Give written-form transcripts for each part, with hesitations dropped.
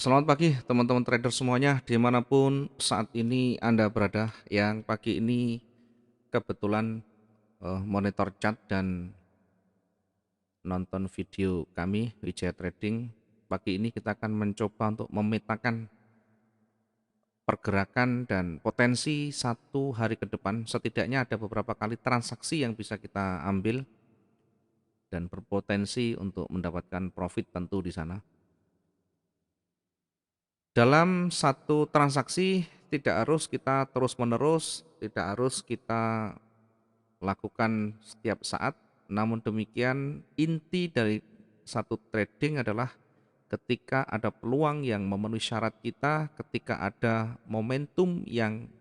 Selamat pagi teman-teman trader semuanya dimanapun saat ini Anda berada. Yang pagi ini kebetulan monitor chart dan nonton video kami Wijaya Trading. Pagi ini kita akan mencoba untuk memetakan pergerakan dan potensi satu hari ke depan. Setidaknya ada beberapa kali transaksi yang bisa kita ambil dan berpotensi untuk mendapatkan profit tentu di sana. Dalam satu transaksi tidak harus kita terus-menerus, tidak harus kita lakukan setiap saat. Namun demikian, inti dari satu trading adalah ketika ada peluang yang memenuhi syarat kita, ketika ada momentum yang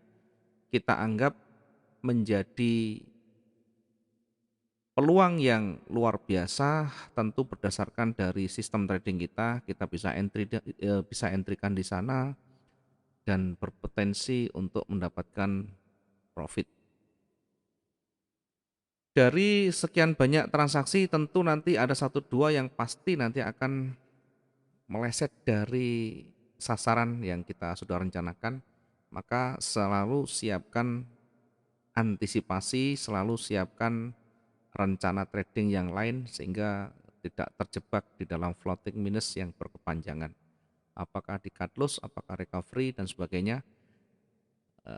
kita anggap menjadi peluang yang luar biasa, tentu berdasarkan dari sistem trading kita, kita bisa entrykan di sana dan berpotensi untuk mendapatkan profit. Dari sekian banyak transaksi tentu nanti ada satu dua yang pasti nanti akan meleset dari sasaran yang kita sudah rencanakan, maka selalu siapkan antisipasi, selalu siapkan rencana trading yang lain sehingga tidak terjebak di dalam floating minus yang berkepanjangan. Apakah di cut loss, apakah recovery dan sebagainya.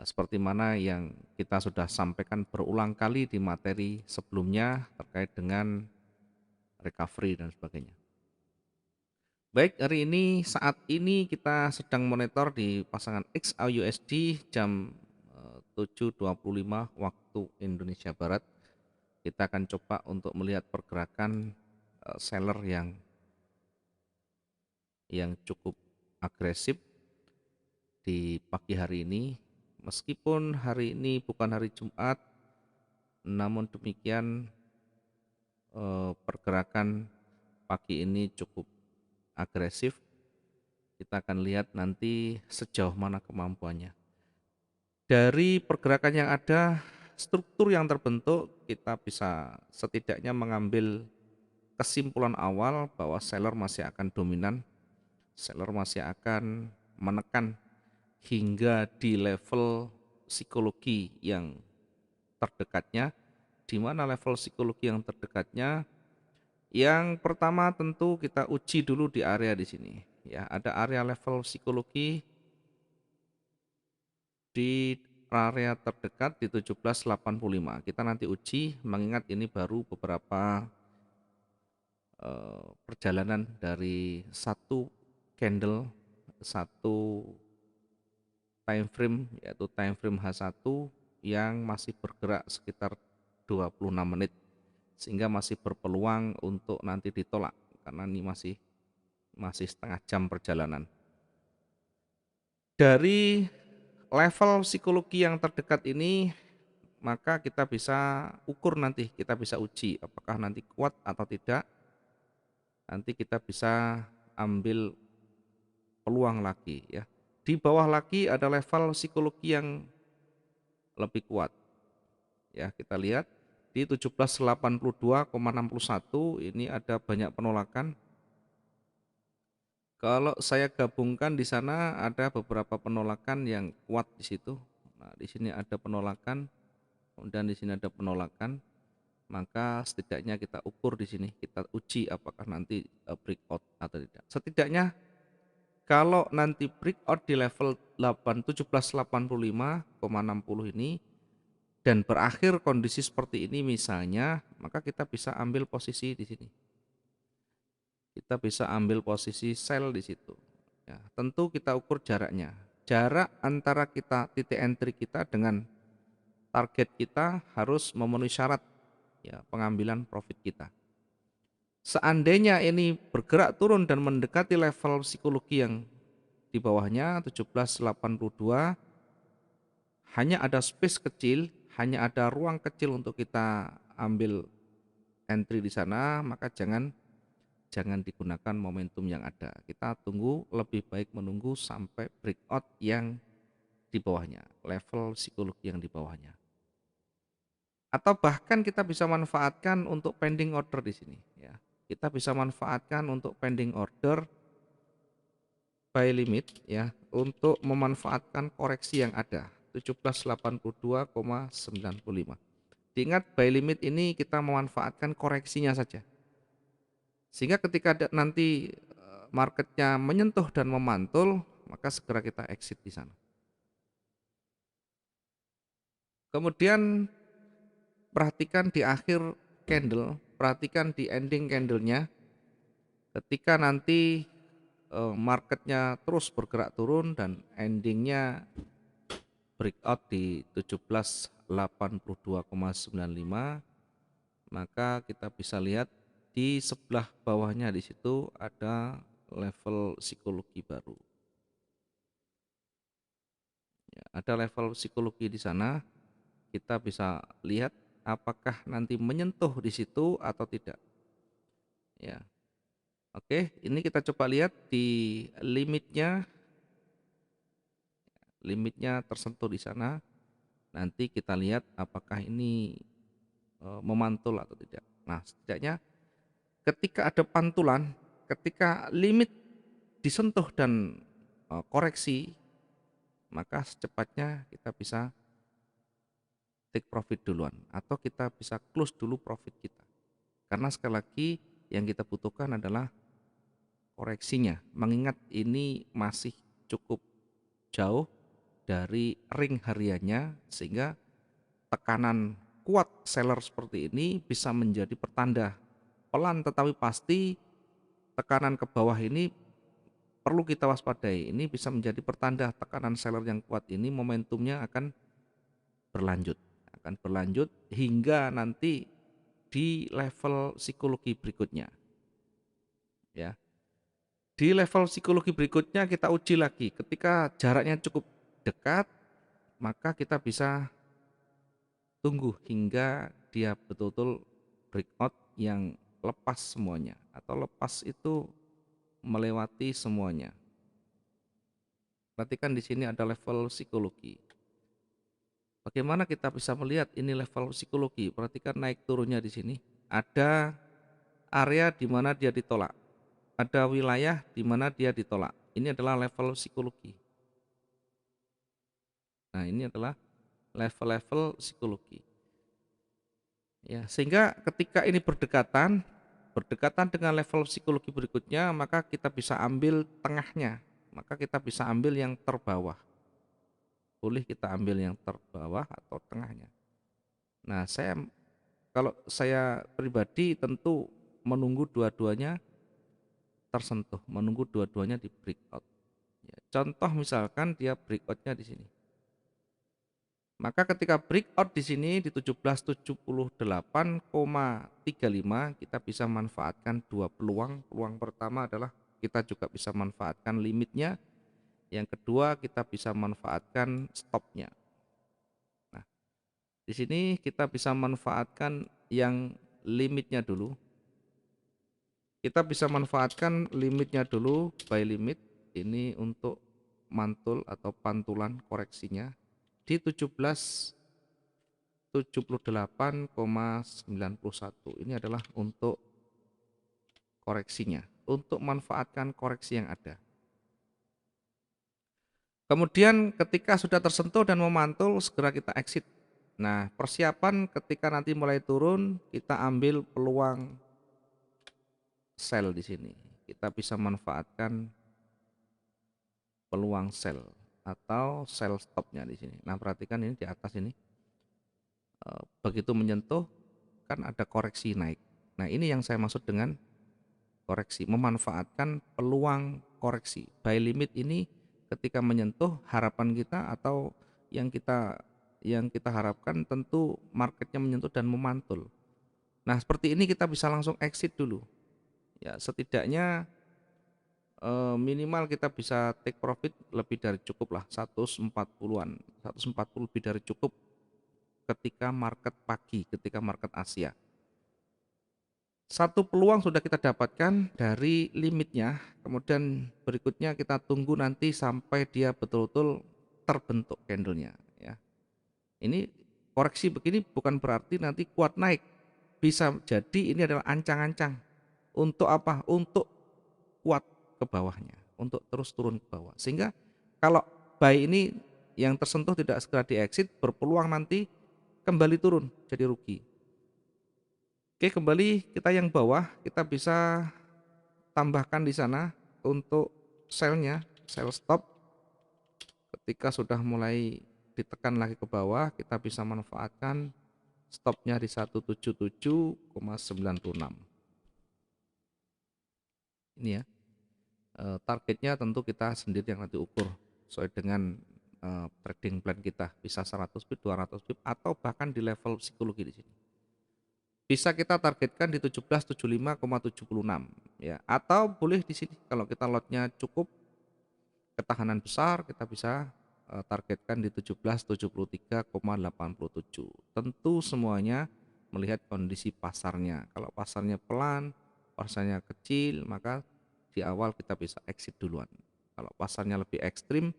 Seperti mana yang kita sudah sampaikan berulang kali di materi sebelumnya terkait dengan recovery dan sebagainya. Baik, hari ini saat ini kita sedang monitor di pasangan XAUSD jam 7.25 waktu Indonesia Barat. Kita akan coba untuk melihat pergerakan seller yang cukup agresif di pagi hari ini. Meskipun hari ini bukan hari Jumat, namun demikian pergerakan pagi ini cukup agresif. Kita akan lihat nanti sejauh mana kemampuannya. Dari pergerakan yang ada, struktur yang terbentuk, kita bisa setidaknya mengambil kesimpulan awal bahwa seller masih akan dominan, seller masih akan menekan hingga di level psikologi yang terdekatnya. Di mana level psikologi yang terdekatnya? Yang pertama tentu kita uji dulu di area di sini. Ya, ada area level psikologi di area terdekat di 17.85. Kita nanti uji, mengingat ini baru beberapa perjalanan dari satu candle, satu time frame, yaitu time frame H1 yang masih bergerak sekitar 26 menit, sehingga masih berpeluang untuk nanti ditolak karena ini masih setengah jam perjalanan. Dari level psikologi yang terdekat ini, maka kita bisa ukur nanti, kita bisa uji apakah nanti kuat atau tidak. Nanti kita bisa ambil peluang lagi ya. Di bawah lagi ada level psikologi yang lebih kuat. Ya, kita lihat di 1782,61 ini ada banyak penolakan. Kalau saya gabungkan di sana ada beberapa penolakan yang kuat di situ. Nah, di sini ada penolakan, kemudian di sini ada penolakan. Maka setidaknya kita ukur di sini, kita uji apakah nanti breakout atau tidak. Setidaknya kalau nanti breakout di level 1785,60 ini dan berakhir kondisi seperti ini misalnya, maka kita bisa ambil posisi di sini. Kita bisa ambil posisi sell di situ. Ya, tentu kita ukur jaraknya. Jarak antara titik entry kita dengan target kita harus memenuhi syarat ya pengambilan profit kita. Seandainya ini bergerak turun dan mendekati level psikologi yang di bawahnya 1782, hanya ada space kecil, hanya ada ruang kecil untuk kita ambil entry di sana, maka jangan digunakan momentum yang ada. Kita tunggu, lebih baik menunggu sampai breakout yang di bawahnya, level psikologi yang di bawahnya. Atau bahkan kita bisa manfaatkan untuk pending order di sini ya. Kita bisa manfaatkan untuk pending order buy limit ya untuk memanfaatkan koreksi yang ada 1782,95. Diingat buy limit ini kita memanfaatkan koreksinya saja. Sehingga ketika nanti marketnya menyentuh dan memantul, maka segera kita exit di sana. Kemudian perhatikan di akhir candle, perhatikan di ending candlenya, ketika nanti marketnya terus bergerak turun dan endingnya breakout di 1782,95, maka kita bisa lihat di sebelah bawahnya di situ ada level psikologi baru. Ya, ada level psikologi di sana, kita bisa lihat apakah nanti menyentuh di situ atau tidak. Ya, oke, ini kita coba lihat di limitnya. Limitnya tersentuh di sana. Nanti kita lihat apakah ini memantul atau tidak. Nah, setidaknya ketika ada pantulan, ketika limit disentuh dan koreksi, maka secepatnya kita bisa take profit duluan atau kita bisa close dulu profit kita. Karena sekali lagi yang kita butuhkan adalah koreksinya, mengingat ini masih cukup jauh dari ring hariannya, sehingga tekanan kuat seller seperti ini bisa menjadi pertanda pelan tetapi pasti tekanan ke bawah ini perlu kita waspadai. Ini bisa menjadi pertanda tekanan seller yang kuat ini momentumnya akan berlanjut hingga nanti di level psikologi berikutnya. Ya. Di level psikologi berikutnya kita uji lagi. Ketika jaraknya cukup dekat, maka kita bisa tunggu hingga dia betul-betul breakout yang lepas semuanya, atau lepas itu melewati semuanya. Perhatikan di sini ada level psikologi. Bagaimana kita bisa melihat ini level psikologi? Perhatikan naik turunnya di sini. Ada area di mana dia ditolak. Ada wilayah di mana dia ditolak. Ini adalah level psikologi. Nah, ini adalah level-level psikologi. Ya, sehingga ketika ini berdekatan dengan level psikologi berikutnya, maka kita bisa ambil tengahnya. Maka kita bisa ambil yang terbawah. Boleh kita ambil yang terbawah atau tengahnya. Nah, kalau saya pribadi tentu menunggu dua-duanya tersentuh, menunggu dua-duanya di breakout. Ya, contoh misalkan dia breakoutnya di sini. Maka ketika breakout di sini di 1778,35 kita bisa manfaatkan dua peluang. Peluang pertama adalah kita juga bisa manfaatkan limitnya. Yang kedua kita bisa manfaatkan stopnya. Nah, di sini kita bisa manfaatkan yang limitnya dulu. Kita bisa manfaatkan limitnya dulu, buy limit ini untuk mantul atau pantulan koreksinya di 1778,91. Ini adalah untuk koreksinya, untuk manfaatkan koreksi yang ada. Kemudian ketika sudah tersentuh dan memantul, segera kita exit. Nah, persiapan ketika nanti mulai turun, kita ambil peluang sell di sini. Kita bisa manfaatkan peluang sell atau sell stopnya di sini. Nah, perhatikan ini di atas ini. Begitu menyentuh kan ada koreksi naik. Nah, ini yang saya maksud dengan koreksi, memanfaatkan peluang koreksi. Buy limit ini ketika menyentuh harapan kita atau yang kita harapkan tentu marketnya menyentuh dan memantul. Nah, seperti ini kita bisa langsung exit dulu. Ya, setidaknya minimal kita bisa take profit lebih dari cukup lah, 140-an. 140 lebih dari cukup ketika market pagi, ketika market Asia. Satu peluang sudah kita dapatkan dari limitnya, kemudian berikutnya kita tunggu nanti sampai dia betul-betul terbentuk candlenya. Ya. Ini koreksi begini bukan berarti nanti kuat naik. Bisa jadi ini adalah ancang-ancang. Untuk apa? Untuk kuat ke bawahnya. untuk terus turun ke bawah. Sehingga kalau buy ini yang tersentuh tidak segera di-exit, berpeluang nanti kembali turun jadi rugi. Oke, kembali kita yang bawah, kita bisa tambahkan di sana untuk sell-nya, sell stop. Ketika sudah mulai ditekan lagi ke bawah, kita bisa manfaatkan stopnya di 177,96. Ini ya, targetnya tentu kita sendiri yang nanti ukur sesuai dengan trading plan kita, bisa 100 pip, 200 pip, atau bahkan di level psikologi di sini. Bisa kita targetkan di 1775,76 ya, atau boleh di sini kalau kita lotnya cukup ketahanan besar, kita bisa targetkan di 1773,87. Tentu semuanya melihat kondisi pasarnya. Kalau pasarnya pelan, pasarnya kecil, maka di awal kita bisa exit duluan. Kalau pasarnya lebih ekstrim,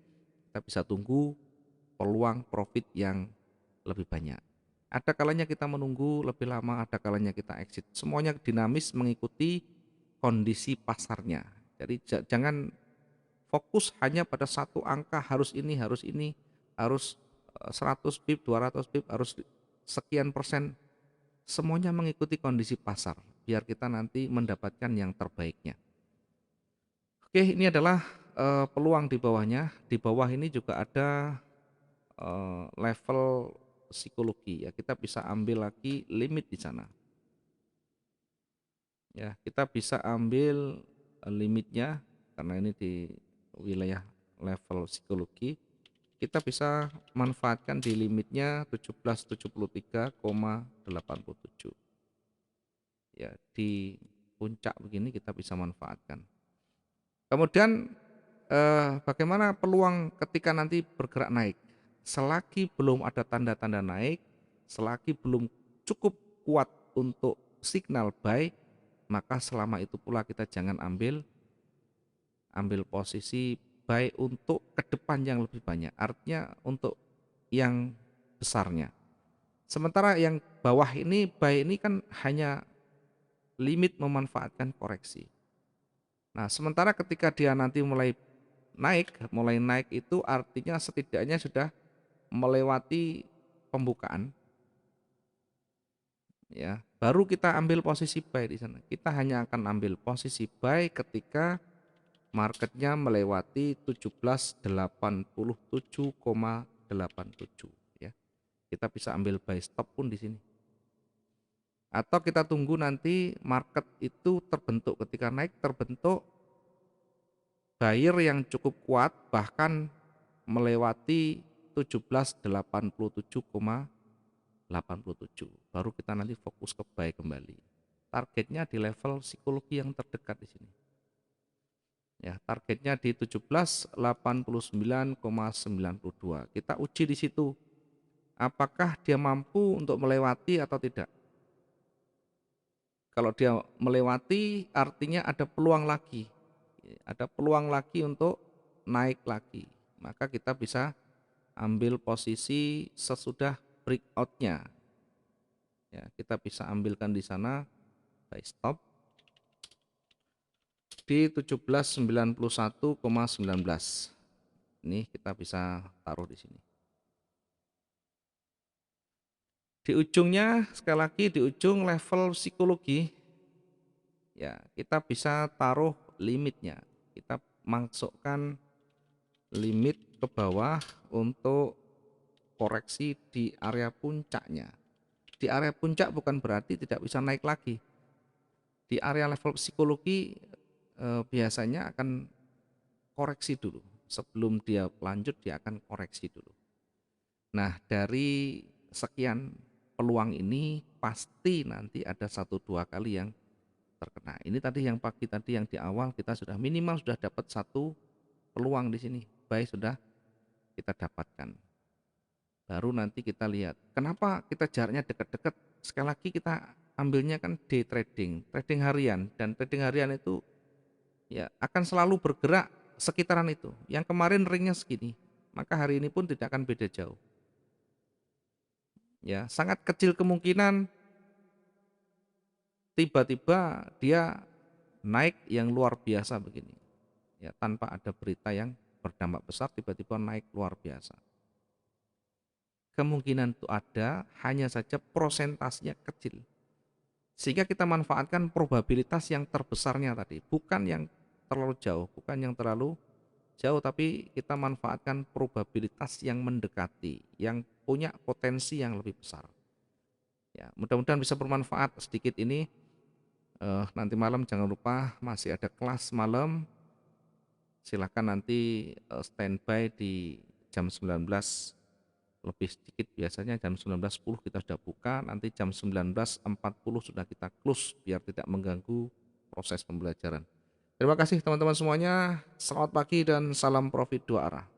kita bisa tunggu peluang profit yang lebih banyak. Ada kalanya kita menunggu lebih lama, ada kalanya kita exit. Semuanya dinamis mengikuti kondisi pasarnya. Jadi jangan fokus hanya pada satu angka, harus ini, harus 100 pip, 200 pip, harus sekian persen. Semuanya mengikuti kondisi pasar, biar kita nanti mendapatkan yang terbaiknya. Oke, ini adalah peluang di bawahnya. Di bawah ini juga ada level psikologi ya, kita bisa ambil lagi limit di sana. Ya, kita bisa ambil limitnya karena ini di wilayah level psikologi. Kita bisa manfaatkan di limitnya 1773,87. Ya, di puncak begini kita bisa manfaatkan. Kemudian bagaimana peluang ketika nanti bergerak naik? Selagi belum ada tanda-tanda naik, selagi belum cukup kuat untuk signal buy, maka selama itu pula kita jangan ambil posisi buy untuk ke depan yang lebih banyak, artinya untuk yang besarnya. Sementara yang bawah ini buy ini kan hanya limit memanfaatkan koreksi. Nah, sementara ketika dia nanti mulai naik itu artinya setidaknya sudah melewati pembukaan ya. Baru kita ambil posisi buy di sana. Kita hanya akan ambil posisi buy ketika marketnya melewati 1787,87 ya. Kita bisa ambil buy stop pun di sini. Atau kita tunggu nanti market itu terbentuk, ketika naik terbentuk buyer yang cukup kuat bahkan melewati 1787,87, baru kita nanti fokus ke buy kembali. Targetnya di level psikologi yang terdekat di sini. Ya, targetnya di 1789,92. Kita uji di situ. Apakah dia mampu untuk melewati atau tidak? Kalau dia melewati artinya ada peluang lagi. Ada peluang lagi untuk naik lagi. Maka kita bisa ambil posisi sesudah breakout-nya. Ya, kita bisa ambilkan di sana buy stop di 1791,19. Ini kita bisa taruh di sini. Di ujungnya sekali lagi di ujung level psikologi ya, kita bisa taruh limitnya. Kita masukkan limit ke bawah untuk koreksi di area puncaknya. Di area puncak bukan berarti tidak bisa naik lagi. Di area level psikologi biasanya akan koreksi dulu. Sebelum dia lanjut dia akan koreksi dulu. Nah, dari sekian peluang ini pasti nanti ada 1-2 kali yang terkena. Ini tadi yang pagi tadi yang di awal kita sudah minimal sudah dapat satu peluang di sini. Baik, sudah kita dapatkan. Baru nanti kita lihat. Kenapa kita jaraknya dekat-dekat? Sekali lagi kita ambilnya kan day trading, trading harian, dan trading harian itu ya akan selalu bergerak sekitaran itu. Yang kemarin ringnya segini, maka hari ini pun tidak akan beda jauh. Ya, sangat kecil kemungkinan tiba-tiba dia naik yang luar biasa begini. ya, tanpa ada berita yang berdampak besar tiba-tiba naik luar biasa. Kemungkinan itu ada, hanya saja prosentasenya kecil. Sehingga kita manfaatkan probabilitas yang terbesarnya tadi, bukan yang terlalu jauh, bukan yang terlalu jauh, tapi kita manfaatkan probabilitas yang mendekati, yang punya potensi yang lebih besar. Ya, mudah-mudahan bisa bermanfaat sedikit ini. Nanti malam jangan lupa masih ada kelas malam. Silakan nanti standby di jam 19 lebih sedikit, biasanya jam 19.10 kita sudah buka, nanti jam 19.40 sudah kita close biar tidak mengganggu proses pembelajaran. Terima kasih teman-teman semuanya, selamat pagi dan salam profit dua arah.